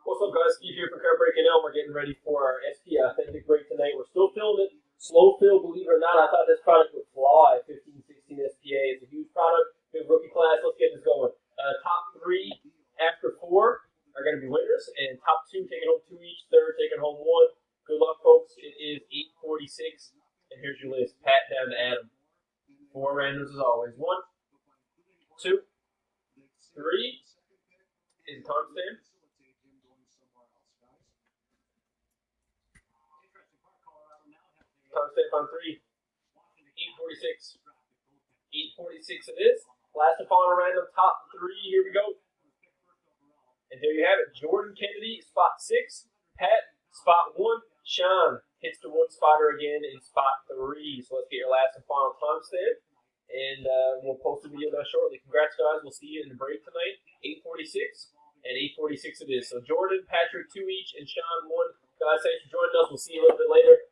What's up, guys? Steve here from Car Break NL. We're getting ready for our SP Authentic break tonight. We're still filling it. Slow fill, believe it or not. I thought this product would fly. 1516 SPA. It's a huge product. Big rookie class. Let's get this going. Top three after four are going to be winners, and top two taking home two each. Third taking home one. Good luck, folks. It is 8:46, and here's your list. Pat down to Adam. Four randoms as always. 1, 2, 3. Is timestamp. Timestamp on 3. 8:46. 8:46 it is. Last and final random, top three. Here we go. And there you have it. Jordan Kennedy, spot 6. Pat, spot 1. Sean hits the one spotter again in spot 3. So let's get your last and final timestamp. And we'll post a video now shortly. Congrats, guys. We'll see you in the break tonight. 8:46. And 8:46 it is. So Jordan, Patrick, 2 each, and Sean 1. Guys, thanks for joining us. We'll see you a little bit later.